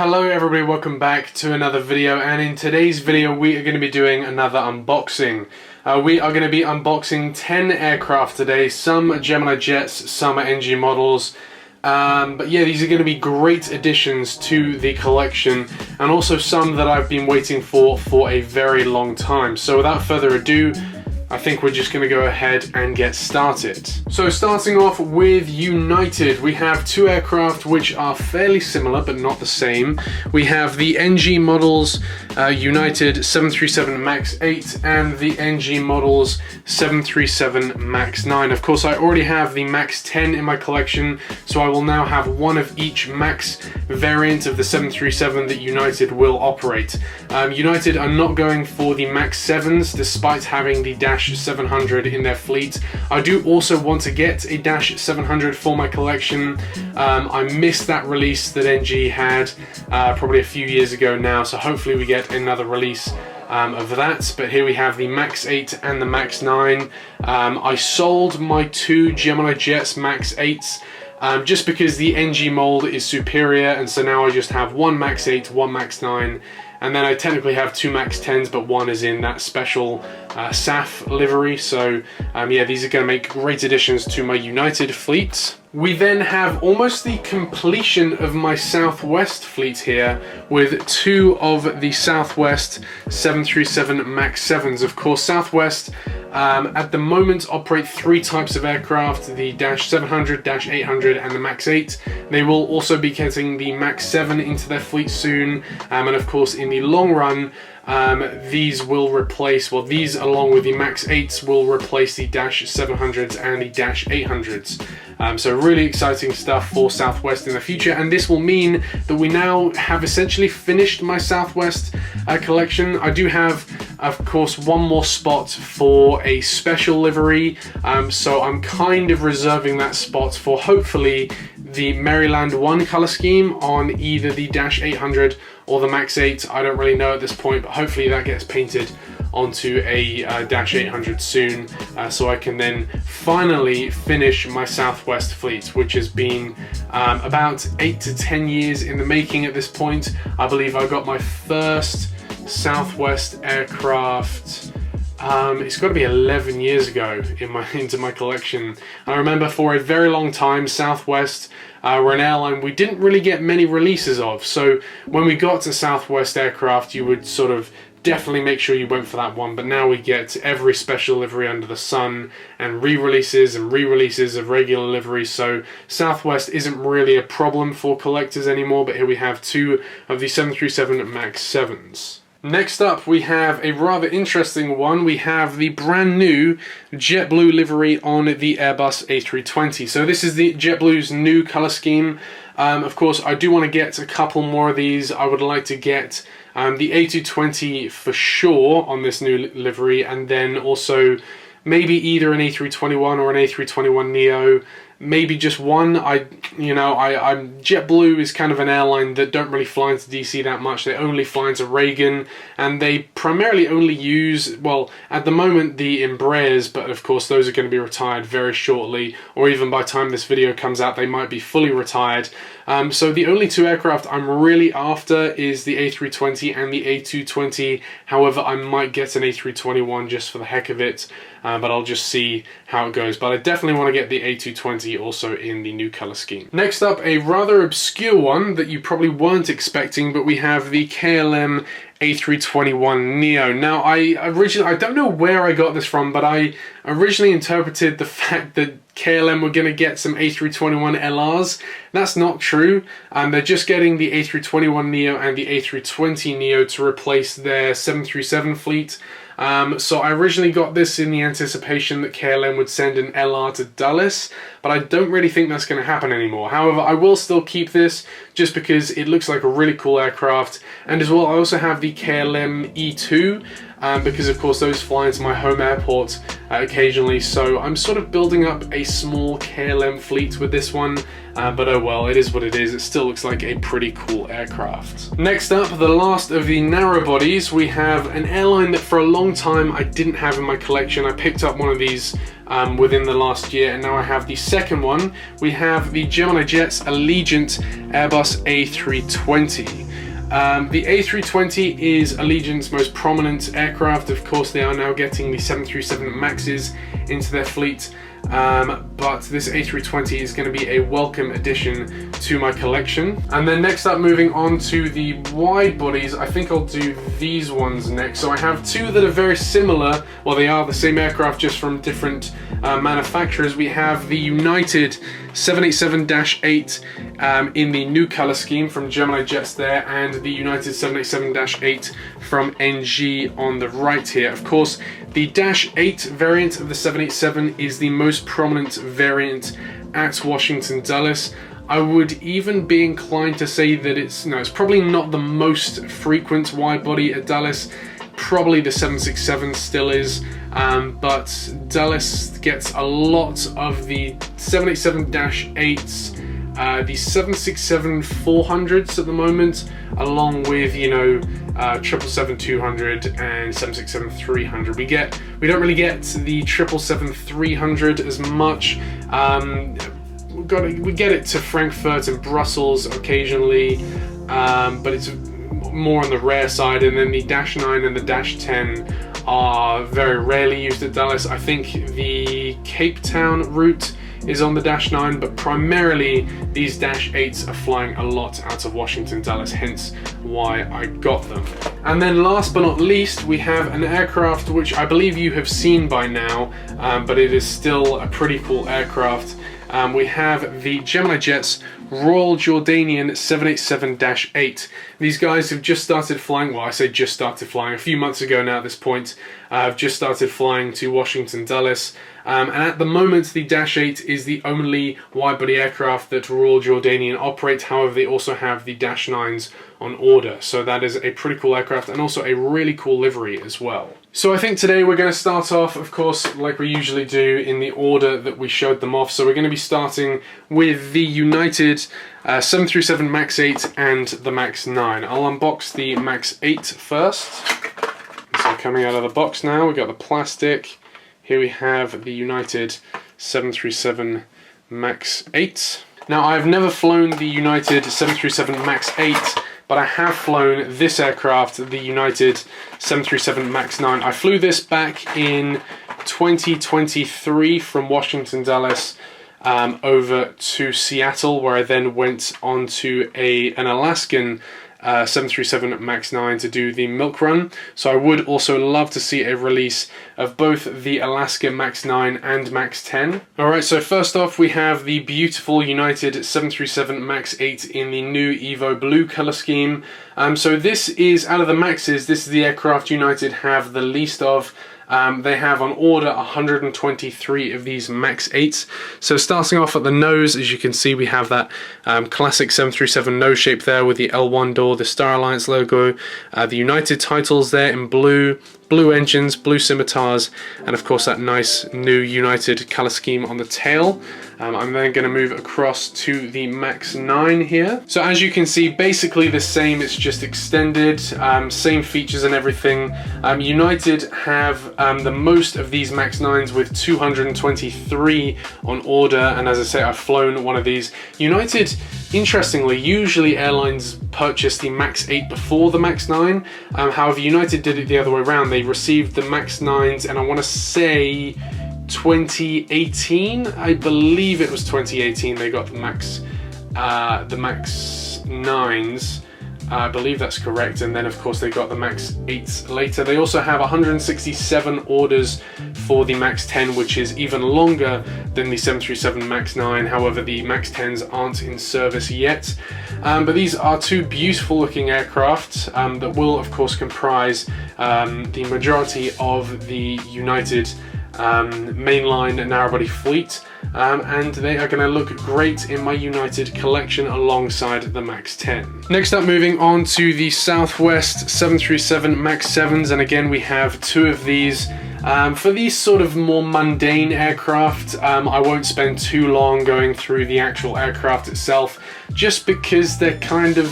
Hello everybody, welcome back to another video, and in today's video we are going to be doing another unboxing. We are going to be unboxing 10 aircraft today, some Gemini jets, some are NG models. But yeah, these are going to be great additions to the collection, and also some that I've been waiting for a very long time. So without further ado, I think we're just going to go ahead and get started. So starting off with United, we have two aircraft which are fairly similar but not the same. We have the NG models United 737 MAX 8 and the NG models 737 MAX 9. Of course, I already have the MAX 10 in my collection, so I will now have one of each MAX variant of the 737 that United will operate. United are not going for the MAX 7s despite having the Dash 700 in their fleet. I do also want to get a Dash 700 for my collection. I missed that release that NG had probably a few years ago now, so hopefully we get another release of that. But here we have the MAX 8 and the MAX 9. I sold my two Gemini jets MAX 8s just because the NG mold is superior, and so now I just have one MAX 8, one MAX 9, and then I technically have two MAX 10s, but one is in that special SAF livery. So yeah, these are going to make great additions to my United fleet. We then have almost the completion of my Southwest fleet here with two of the Southwest 737 MAX 7s. Of course, Southwest at the moment operate three types of aircraft: the Dash 700, Dash 800 and the MAX 8. They will also be getting the MAX 7 into their fleet soon, and of course in the long run these will replace, well, these along with the MAX 8s will replace the Dash 700s and the Dash 800s. So really exciting stuff for Southwest in the future, and this will mean that we now have essentially finished my Southwest collection. I do have, of course, one more spot for a special livery, so I'm kind of reserving that spot for hopefully the Maryland 1 color scheme on either the Dash 800 or the MAX 8. I don't really know at this point, but hopefully that gets painted onto a Dash 800 soon, so I can then finally finish my Southwest fleet, which has been about 8 to 10 years in the making at this point. I believe I got my first Southwest aircraft, it's got to be 11 years ago into my collection. I remember for a very long time Southwest were an airline we didn't really get many releases of, so when we got to Southwest aircraft you would sort of definitely make sure you went for that one. But now we get every special livery under the sun, and re-releases of regular liveries, so Southwest isn't really a problem for collectors anymore. But here we have two of the 737 MAX 7s. Next up, we have a rather interesting one. We have the brand new JetBlue livery on the Airbus A320. So this is the JetBlue's new color scheme. Of course, I do want to get a couple more of these. I would like to get the A320 for sure on this new livery, and then also maybe either an A321 or an A321Neo. Maybe just one. JetBlue is kind of an airline that don't really fly into DC that much. They only fly into Reagan, and they primarily only use, well, at the moment, the Embraers, but of course those are going to be retired very shortly, or even by the time this video comes out they might be fully retired. So the only two aircraft I'm really after is the A320 and the A220. However, I might get an A321 just for the heck of it, but I'll just see how it goes. But I definitely want to get the A220 also in the new color scheme. Next up, a rather obscure one that you probably weren't expecting, but we have the KLM A321Neo. Now, I don't know where I got this from, but I originally interpreted the fact that KLM were going to get some A321 LRs. That's not true. They're just getting the A321Neo and the A320Neo to replace their 737 fleet. So I originally got this in the anticipation that KLM would send an LR to Dulles, but I don't really think that's going to happen anymore. However, I will still keep this just because it looks like a really cool aircraft. And as well, I also have the KLM E2, because of course those fly into my home airport occasionally, so I'm sort of building up a small KLM fleet with this one. But oh well, it is what it is. It still looks like a pretty cool aircraft. Next up, the last of the narrow bodies, we have an airline that for a long time I didn't have in my collection. I picked up one of these within the last year, and now I have the second one. We have the Gemini Jets Allegiant Airbus A320. The A320 is Allegiant's most prominent aircraft. Of course, they are now getting the 737 Maxes into their fleet. But this A320 is going to be a welcome addition to my collection. And then next up, moving on to the wide bodies, I think I'll do these ones next. So I have two that are very similar. Well, they are the same aircraft, just from different manufacturers. We have the United 787-8 in the new color scheme from Gemini Jets there, and the United 787-8 from NG on the right here. Of course, the Dash 8 variant of the 787 is the most prominent variant at Washington Dulles. I would even be inclined to say that it's probably not the most frequent wide body at Dulles. Probably the 767 still is, but Dulles gets a lot of the 787-8s, the 767-400s at the moment, along with 777-200 and 767-300. We don't really get the 777-300 as much. We get it to Frankfurt and Brussels occasionally, but it's more on the rare side. And then the Dash 9 and the Dash 10 are very rarely used at Dulles. I think the Cape Town route is on the Dash 9, but primarily these Dash 8s are flying a lot out of Washington Dulles, hence why I got them. And then last but not least, we have an aircraft which I believe you have seen by now, but it is still a pretty cool aircraft. We have the Gemini Jets Royal Jordanian 787-8. These guys have just started flying, well, I say just started flying, a few months ago now at this point. I've just started flying to Washington Dulles. And at the moment, the Dash 8 is the only wide-body aircraft that Royal Jordanian operate. However, they also have the Dash 9s on order. So that is a pretty cool aircraft, and also a really cool livery as well. So I think today we're going to start off, of course, like we usually do, in the order that we showed them off. So we're going to be starting with the United 737 MAX 8 and the MAX 9. I'll unbox the MAX 8 first. So coming out of the box now, we've got the plastic. Here we have the United 737 MAX 8. Now, I've never flown the United 737 MAX 8, but I have flown this aircraft, the United 737 MAX 9. I flew this back in 2023 from Washington Dulles over to Seattle, where I then went on to an Alaskan 737 MAX 9 to do the milk run. So I would also love to see a release of both the Alaska MAX 9 and MAX 10. Alright, so first off we have the beautiful United 737 MAX 8 in the new Evo blue color scheme. So this is, out of the Maxes, this is the aircraft United have the least of. They have on order 123 of these MAX 8s. So starting off at the nose, as you can see, we have that classic 737 nose shape there with the L1 door, the Star Alliance logo, the United titles there in blue, blue engines, blue scimitars, and of course that nice new United color scheme on the tail. I'm then going to move across to the MAX 9 here. So as you can see, basically the same, it's just extended, same features and everything. United have the most of these MAX 9s with 223 on order, and as I say, I've flown one of these. United, interestingly, usually airlines purchase the MAX 8 before the MAX 9. However, United did it the other way around. They received the MAX 9s, and I want to say 2018, I believe it was 2018 they got the MAX 9s. I believe that's correct, and then of course they got the MAX 8s later. They also have 167 orders for the MAX 10, which is even longer than the 737 MAX 9. However, the MAX 10s aren't in service yet. But these are two beautiful looking aircraft that will of course comprise the majority of the United mainline narrowbody fleet, and they are going to look great in my United collection alongside the MAX 10. Next up, moving on to the Southwest 737 MAX 7s, and again we have two of these. For these sort of more mundane aircraft, I won't spend too long going through the actual aircraft itself, just because they're kind of,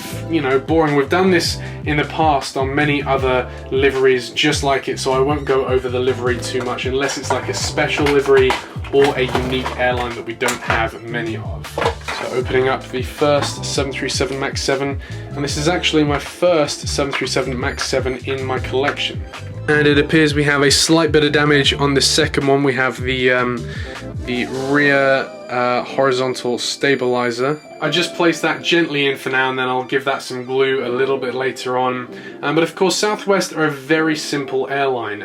boring. We've done this in the past on many other liveries just like it, so I won't go over the livery too much unless it's like a special livery or a unique airline that we don't have many of. So opening up the first 737 MAX 7, and this is actually my first 737 MAX 7 in my collection. And it appears we have a slight bit of damage on the second one. We have the rear horizontal stabilizer. I just placed that gently in for now, and then I'll give that some glue a little bit later on. But of course, Southwest are a very simple airline.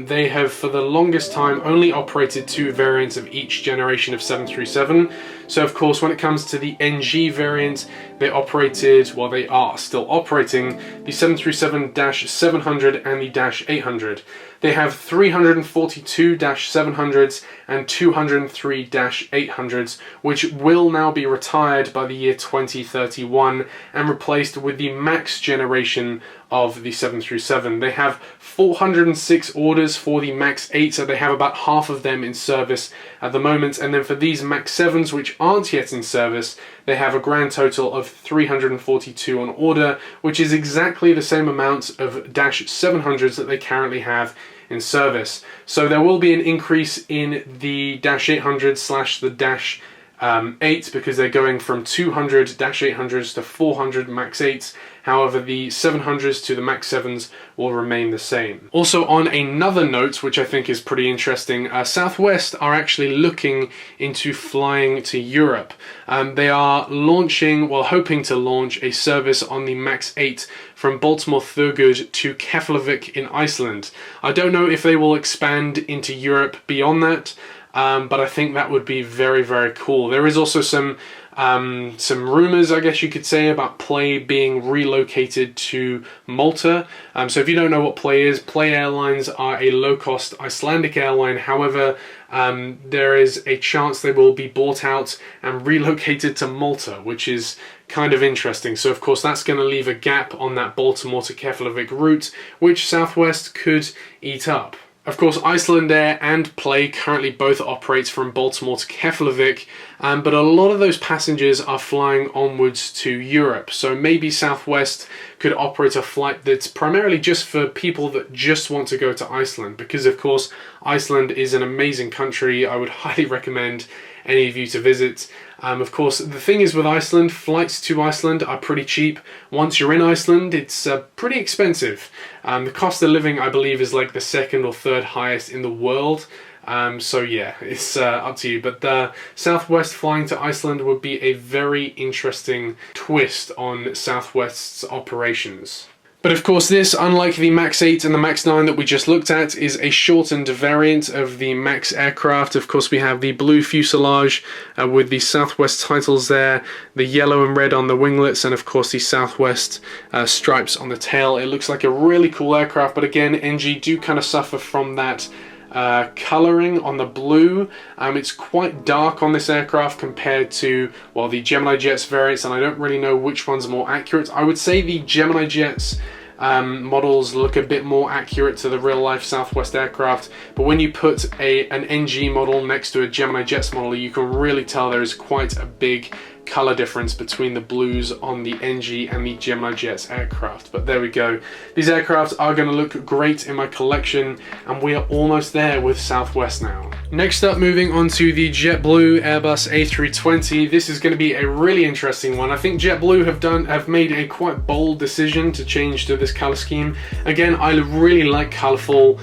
They have for the longest time only operated 2 variants of each generation of 737. So of course, when it comes to the NG variant, they operated, well, they are still operating the 737-700 and the -800. They have 342-700s and 203-800s, which will now be retired by the year 2031 and replaced with the MAX generation of the 737. They have 406 orders for the MAX 8, so they have about half of them in service at the moment. And then for these MAX 7s, which aren't yet in service, they have a grand total of 342 on order, which is exactly the same amount of -700s that they currently have in service. So there will be an increase in the -800 / the -8 because they're going from 200 -800s to 400 MAX 8s. However, the 700s to the MAX 7s will remain the same. Also, on another note, which I think is pretty interesting, Southwest are actually looking into flying to Europe. They are launching, well, hoping to launch a service on the MAX 8 from Baltimore Thurgood to Keflavik in Iceland. I don't know if they will expand into Europe beyond that, but I think that would be very, very cool. There is also some rumors, I guess you could say, about Play being relocated to Malta. So if you don't know what Play is, Play Airlines are a low-cost Icelandic airline. However, there is a chance they will be bought out and relocated to Malta, which is kind of interesting. So of course that's going to leave a gap on that Baltimore to Keflavik route, which Southwest could eat up. Of course, Icelandair and Play currently both operate from Baltimore to Keflavik, but a lot of those passengers are flying onwards to Europe. So maybe Southwest could operate a flight that's primarily just for people that just want to go to Iceland, because of course Iceland is an amazing country. I would highly recommend any of you to visit. Of course, the thing is with Iceland, flights to Iceland are pretty cheap. Once you're in Iceland, it's pretty expensive. The cost of living, I believe, is like the 2nd or 3rd highest in the world. So yeah, it's up to you. But Southwest flying to Iceland would be a very interesting twist on Southwest's operations. But of course this, unlike the MAX 8 and the MAX 9 that we just looked at, is a shortened variant of the MAX aircraft. Of course we have the blue fuselage with the Southwest titles there, the yellow and red on the winglets, and of course the Southwest stripes on the tail. It looks like a really cool aircraft, but again, NG do kind of suffer from that colouring on the blue. It's quite dark on this aircraft compared to, well, the Gemini Jets variants, and I don't really know which one's more accurate. I would say the Gemini Jets models look a bit more accurate to the real life Southwest aircraft, but when you put an NG model next to a Gemini Jets model, you can really tell there is quite a big color difference between the blues on the NG and the Gemini Jets aircraft. But there we go. These aircraft are going to look great in my collection, and we are almost there with Southwest now. Next up, moving on to the JetBlue Airbus A320. This is going to be a really interesting one. I think JetBlue have made a quite bold decision to change to this color scheme. Again, I really like colorful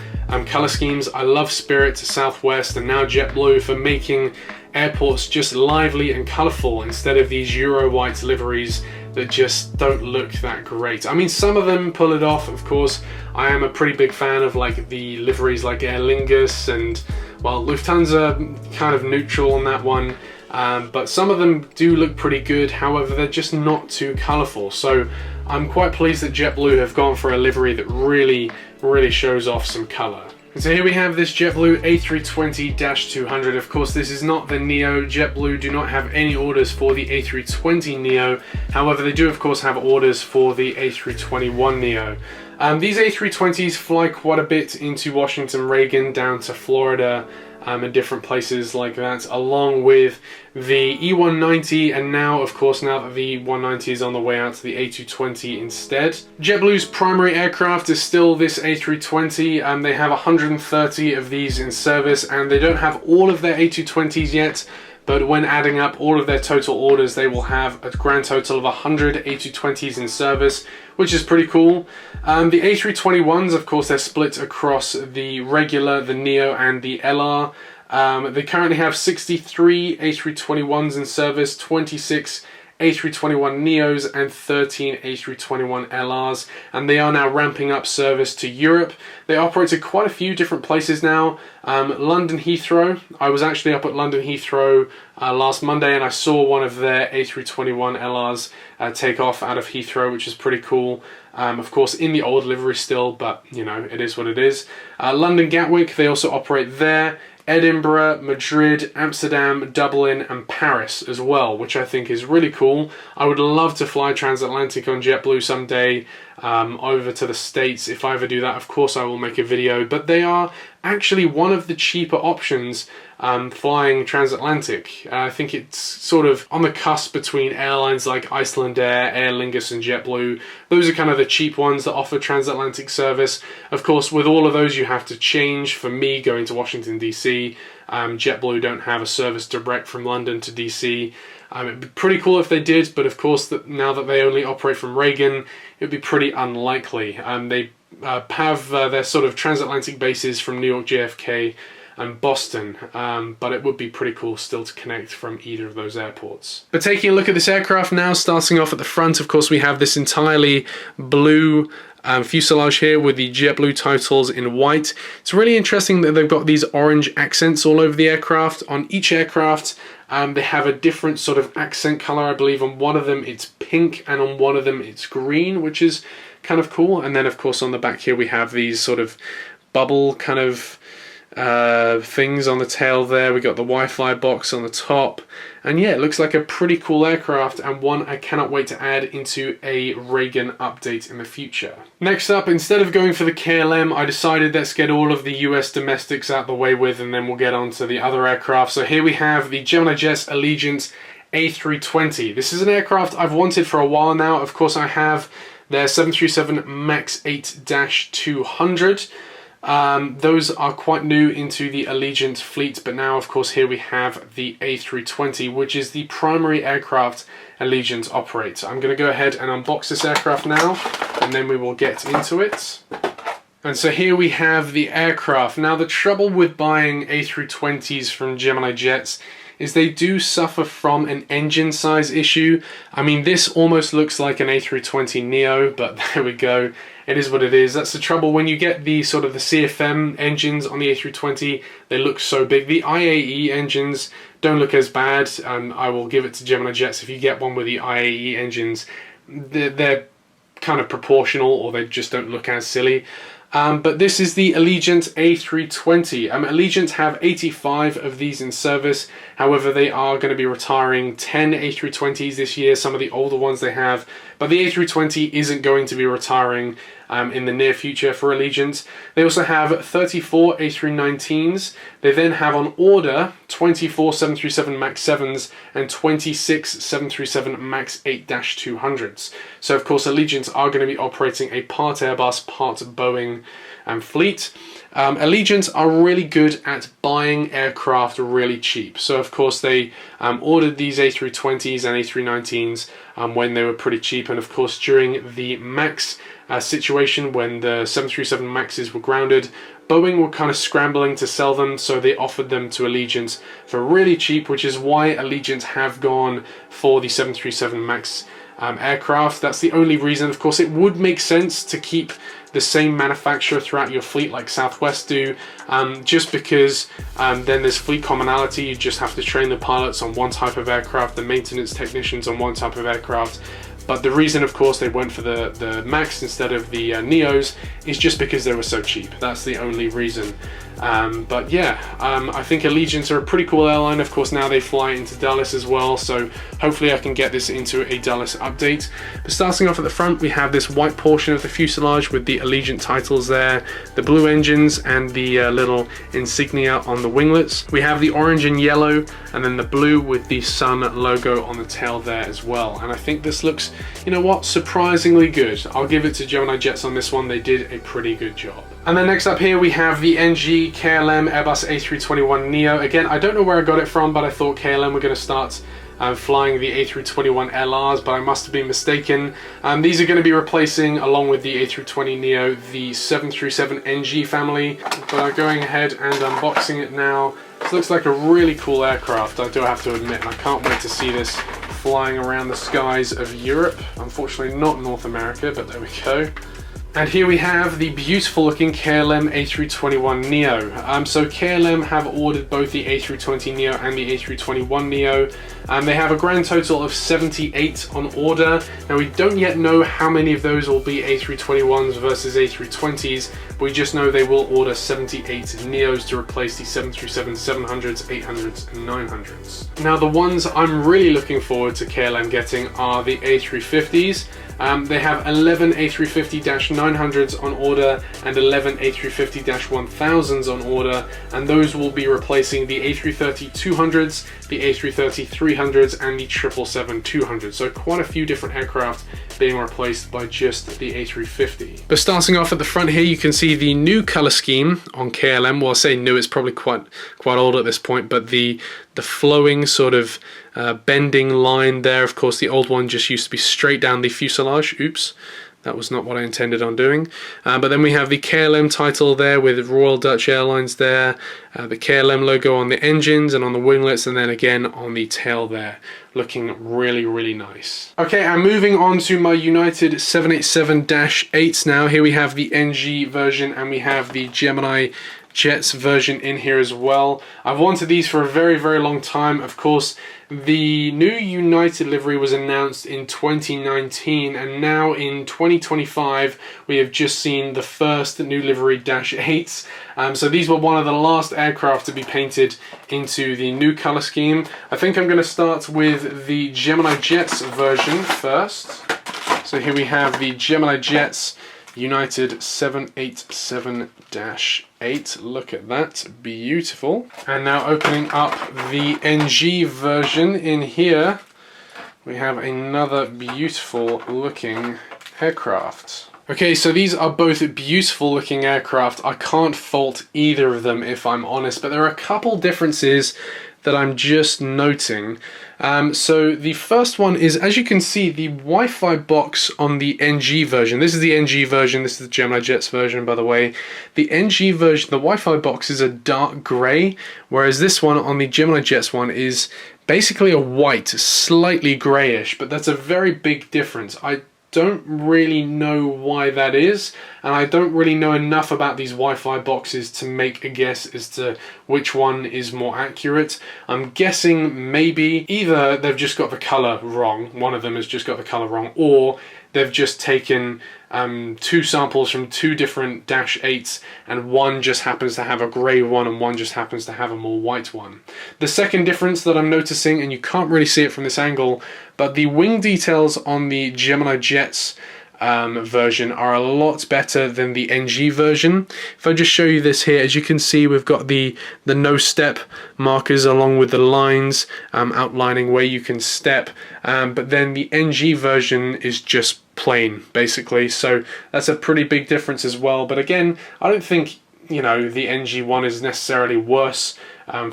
color schemes. I love Spirit, Southwest, and now JetBlue for making airports just lively and colourful instead of these Euro white liveries that just don't look that great. I mean, some of them pull it off, of course. I am a pretty big fan of like the liveries like Aer Lingus, and well, Lufthansa kind of neutral on that one. But some of them do look pretty good, however they're just not too colourful. So I'm quite pleased that JetBlue have gone for a livery that really shows off some colour. So here we have this JetBlue A320-200. Of course, this is not the Neo. JetBlue do not have any orders for the A320 Neo. However, they do of course have orders for the A321Neo. These A320s fly quite a bit into Washington Reagan, down to Florida, and different places like that, along with the E190, and now, of course, now that the E190 is on the way out, to the A220 instead. JetBlue's primary aircraft is still this A320, and they have 130 of these in service, and they don't have all of their A220s yet, but when adding up all of their total orders, they will have a grand total of 100 A320s in service, which is pretty cool. The A321s, of course, they're split across the regular, the Neo, and the LR. They currently have 63 A321s in service, 26 A321Neos and 13 A321LRs, and they are now ramping up service to Europe. They operate to quite a few different places now. London Heathrow, I was actually up at London Heathrow last Monday, and I saw one of their A321LRs take off out of Heathrow, which is pretty cool. Of course in the old livery still, but you know, it is what it is. London Gatwick, they also operate there. Edinburgh, Madrid, Amsterdam, Dublin and Paris as well, which I think is really cool. I would love to fly transatlantic on JetBlue someday over to the States. If I ever do that, of course I will make a video, but they are actually one of the cheaper options flying transatlantic. I think it's sort of on the cusp between airlines like Iceland Air, Aer Lingus and JetBlue. Those are kind of the cheap ones that offer transatlantic service. Of course, with all of those you have to change. For me, going to Washington DC, JetBlue don't have a service direct from London to DC. It'd be pretty cool if they did, but of course now that they only operate from Reagan, it would be pretty unlikely. They have their sort of transatlantic bases from New York JFK and Boston, but it would be pretty cool still to connect from either of those airports. But taking a look at this aircraft now, starting off at the front, of course we have this entirely blue fuselage here with the JetBlue titles in white. It's really interesting that they've got these orange accents all over the aircraft. On each aircraft they have a different sort of accent color. I believe on one of them it's pink and on one of them it's green, which is kind of cool. And then of course on the back here we have these sort of bubble kind of things on the tail there. We got the Wi-Fi box on the top, and yeah, it looks like a pretty cool aircraft and one I cannot wait to add into a Reagan update in the future. Next up, instead of going for the KLM, I decided let's get all of the US domestics out the way with, and then we'll get on to the other aircraft. So here we have the Gemini Jets Allegiant A320. This is an aircraft I've wanted for a while now. Of course I have their 737 MAX 8-200. Those are quite new into the Allegiant fleet, but now of course here we have the A320, which is the primary aircraft Allegiant operates. I'm going to go ahead and unbox this aircraft now, and then we will get into it. And so here we have the aircraft. Now the trouble with buying A320s from Gemini Jets is they do suffer from an engine size issue. I mean, this almost looks like an A320Neo, but there we go. It is what it is. That's the trouble when you get the sort of the CFM engines on the A320, they look so big. The IAE engines don't look as bad, and I will give it to Gemini Jets. If you get one with the IAE engines, they're kind of proportional, or they just don't look as silly. But this is the Allegiant A320. Allegiant have 85 of these in service. However, they are going to be retiring 10 A320s this year, some of the older ones they have. But the A320 isn't going to be retiring in the near future for Allegiant. They also have 34 A319s. They then have on order 24 737 MAX 7s and 26 737 MAX 8-200s. So of course Allegiant are going to be operating a part Airbus, part Boeing fleet. Allegiant are really good at buying aircraft really cheap. So of course they ordered these A320s and A319s when they were pretty cheap, and of course during the MAX situation when the 737 MAXs were grounded, Boeing were kind of scrambling to sell them, so they offered them to Allegiant for really cheap, which is why Allegiant have gone for the 737 MAX aircraft. That's the only reason. Of course, it would make sense to keep the same manufacturer throughout your fleet like Southwest do, just because then there's fleet commonality. You just have to train the pilots on one type of aircraft, the maintenance technicians on one type of aircraft. But the reason, of course, they went for the MAX instead of the Neos is just because they were so cheap. That's the only reason. But yeah, I think Allegiant are a pretty cool airline. Of course, now they fly into Dallas as well, so hopefully I can get this into a Dallas update. But starting off at the front, we have this white portion of the fuselage with the Allegiant titles there, the blue engines and the little insignia on the winglets. We have the orange and yellow, and then the blue with the sun logo on the tail there as well. And I think this looks, you know what, surprisingly good. I'll give it to Gemini Jets on this one. They did a pretty good job. And then next up here we have the NG KLM Airbus A321Neo. Again, I don't know where I got it from, but I thought KLM were going to start flying the A321 LRs, but I must have been mistaken. These are going to be replacing, along with the A320Neo, the 737 NG family. But I'm going ahead and unboxing it now. This looks like a really cool aircraft, I do have to admit, and I can't wait to see this flying around the skies of Europe. Unfortunately not North America, but there we go. And here we have the beautiful looking KLM A321Neo. So KLM have ordered both the A320Neo and the A321Neo. They have a grand total of 78 on order. Now we don't yet know how many of those will be A321s versus A320s, but we just know they will order 78 Neos to replace the 737-700s, 800s and 900s. Now the ones I'm really looking forward to KLM getting are the A350s. They have 11 A350-900s on order and 11 A350-1000s on order, and those will be replacing the A330-200s, the A330-300s and the 777-200s. So quite a few different aircraft being replaced by just the A350. But starting off at the front here, you can see the new color scheme on KLM. Well, I say new, it's probably quite old at this point, but the flowing sort of bending line there. Of course, the old one just used to be straight down the fuselage. Oops, that was not what I intended on doing. But then we have the KLM title there with Royal Dutch Airlines there, the KLM logo on the engines and on the winglets, and then again on the tail there. Looking really, really nice. Okay, and moving on to my United 787-8s now. Here we have the NG version and we have the Gemini Jets version in here as well. I've wanted these for a very, very long time. Of course, the new United livery was announced in 2019, and now in 2025 we have just seen the first new livery -8s. So these were one of the last aircraft to be painted into the new color scheme. I think I'm going to start with the Gemini Jets version first. So here we have the Gemini Jets United 787-8. Look at that, beautiful. And now opening up the NG version. In here we have another beautiful looking aircraft. Okay, so these are both beautiful looking aircraft. I can't fault either of them if I'm honest, but there are a couple differences that I'm just noting. So the first one is, as you can see, the Wi-Fi box on the NG version. This is the NG version, this is the Gemini Jets version, by the way. The NG version, the Wi-Fi box is a dark grey, whereas this one on the Gemini Jets one is basically a white, slightly greyish, but that's a very big difference. I don't really know why that is, and I don't really know enough about these Wi-Fi boxes to make a guess as to which one is more accurate. I'm guessing maybe either they've just got the colour wrong, one of them has just got the colour wrong, or they've just taken two samples from two different -8s, and one just happens to have a grey one and one just happens to have a more white one. The second difference that I'm noticing, and you can't really see it from this angle, but the wing details on the Gemini Jets version are a lot better than the NG version. If I just show you this here, as you can see, we've got the no step markers along with the lines outlining where you can step, but then the NG version is just plain basically, so that's a pretty big difference as well. But again, I don't think, you know, the NG one is necessarily worse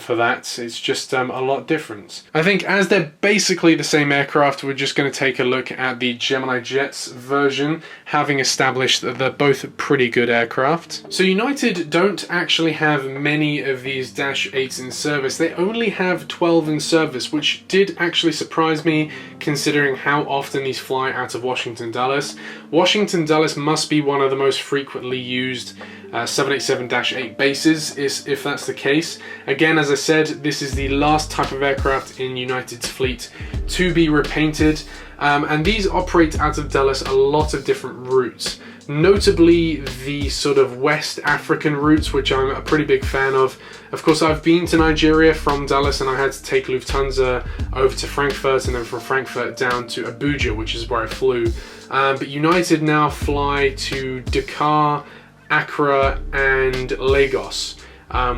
for that. It's just a lot different. I think as they're basically the same aircraft, we're just going to take a look at the Gemini Jets version, having established that they're both pretty good aircraft. So United don't actually have many of these -8s in service. They only have 12 in service, which did actually surprise me considering how often these fly out of Washington Dulles. Washington Dulles must be one of the most frequently used 787-8 bases, if that's the case. Again, as I said, this is the last type of aircraft in United's fleet to be repainted, and these operate out of Dulles a lot of different routes, notably the sort of West African routes, which I'm a pretty big fan of. Of course, I've been to Nigeria from Dulles, and I had to take Lufthansa over to Frankfurt, and then from Frankfurt down to Abuja, which is where I flew. But United now fly to Dakar, Accra and Lagos.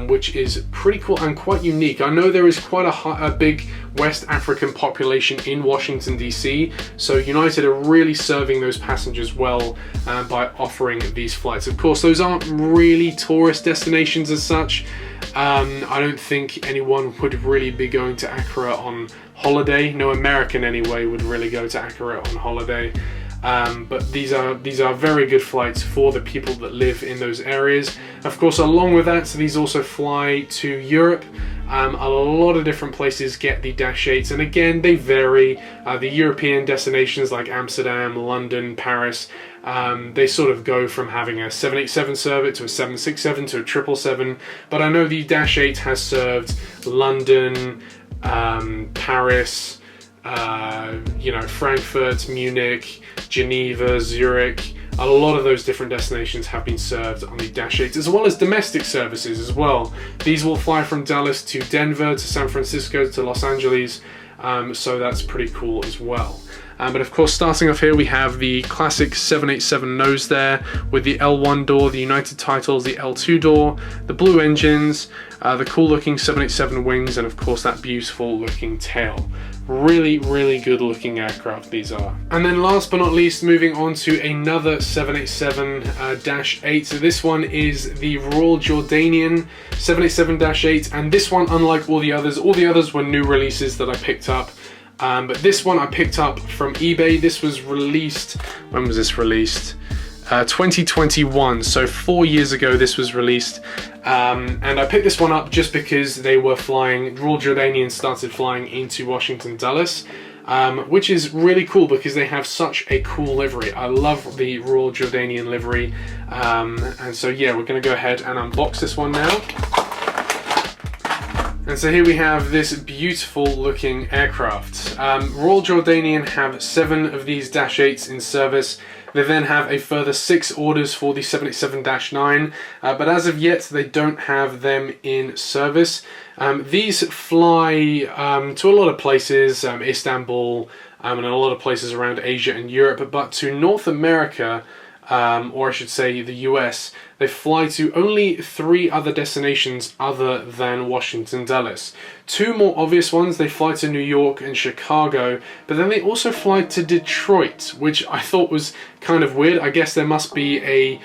which is pretty cool and quite unique. I know there is quite a big West African population in Washington DC, so United are really serving those passengers well by offering these flights. Of course, those aren't really tourist destinations as such. I don't think anyone would really be going to Accra on holiday. No American anyway would really go to Accra on holiday. But these are very good flights for the people that live in those areas. Of course, along with that, so these also fly to Europe. A lot of different places get the Dash 8s, and again, they vary. The European destinations like Amsterdam, London, Paris, they sort of go from having a 787 serve it to a 767 to a 777, but I know the Dash 8 has served London, Paris, you know, Frankfurt, Munich, Geneva, Zurich. A lot of those different destinations have been served on the Dash 8s, as well as domestic services as well. These will fly from Dallas to Denver, to San Francisco, to Los Angeles, so that's pretty cool as well. But of course, starting off here, we have the classic 787 nose there with the L1 door, the United titles, the L2 door, the blue engines, the cool looking 787 wings, and of course that beautiful looking tail. Really, really good looking aircraft these are. And then last but not least, moving on to another 787-8. So this one is the Royal Jordanian 787-8, and this one, unlike all the others were new releases that I picked up. But this one I picked up from eBay. This was released, when was this released? 2021, so 4 years ago this was released. And I picked this one up just because they were flying, Royal Jordanian started flying into Washington Dulles, which is really cool because they have such a cool livery. I love the Royal Jordanian livery. And so yeah, we're gonna go ahead and unbox this one now. And so here we have this beautiful looking aircraft. Royal Jordanian have 7 of these Dash 8s in service. They then have a further 6 orders for the 787-9, but as of yet they don't have them in service. These fly to a lot of places, Istanbul, and a lot of places around Asia and Europe, but to North America, or I should say the US, they fly to only 3 other destinations other than Washington Dulles. 2 more obvious ones, they fly to New York and Chicago, but then they also fly to Detroit, which I thought was kind of weird. I guess there must be a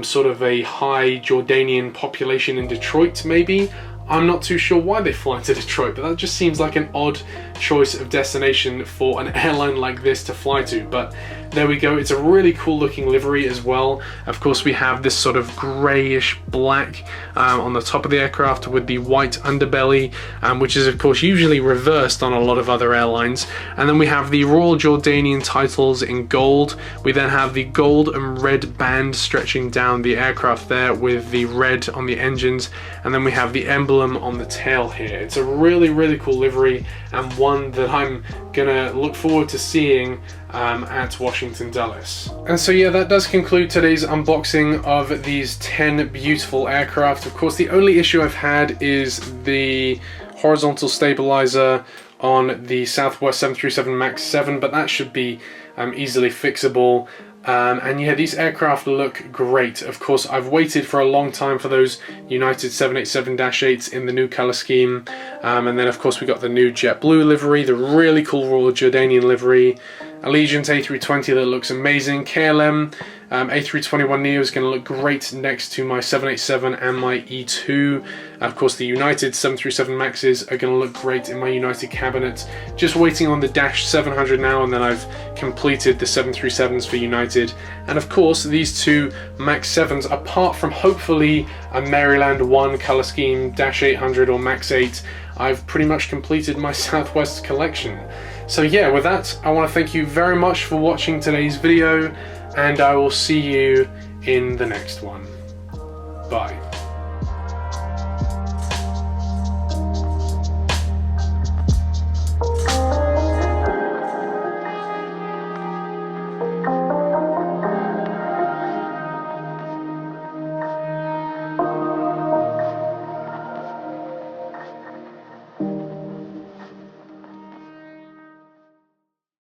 sort of a high Jordanian population in Detroit, maybe. I'm not too sure why they fly to Detroit, but that just seems like an odd choice of destination for an airline like this to fly to. But there we go, it's a really cool looking livery as well. Of course, we have this sort of grayish black on the top of the aircraft with the white underbelly, which is of course usually reversed on a lot of other airlines. And then we have the Royal Jordanian titles in gold. We then have the gold and red band stretching down the aircraft there with the red on the engines. And then we have the emblem on the tail here. It's a really, really cool livery, and one that I'm gonna look forward to seeing at Washington Dulles. And so yeah, that does conclude today's unboxing of these 10 beautiful aircraft. Of course, the only issue I've had is the horizontal stabilizer on the Southwest 737 MAX 7, but that should be easily fixable. And yeah, these aircraft look great. Of course, I've waited for a long time for those United 787-8s in the new color scheme. And then of course we got the new JetBlue livery, the really cool Royal Jordanian livery, Allegiant A320 that looks amazing, KLM A321Neo is going to look great next to my 787 and my E2. Of course, the United 737 Maxes are going to look great in my United cabinet. Just waiting on the Dash 700 now, and then I've completed the 737s for United. And of course, these 2 Max 7s, apart from hopefully a Maryland 1 color scheme, Dash 800 or Max 8, I've pretty much completed my Southwest collection. So yeah, with that, I want to thank you very much for watching today's video, and I will see you in the next one. Bye.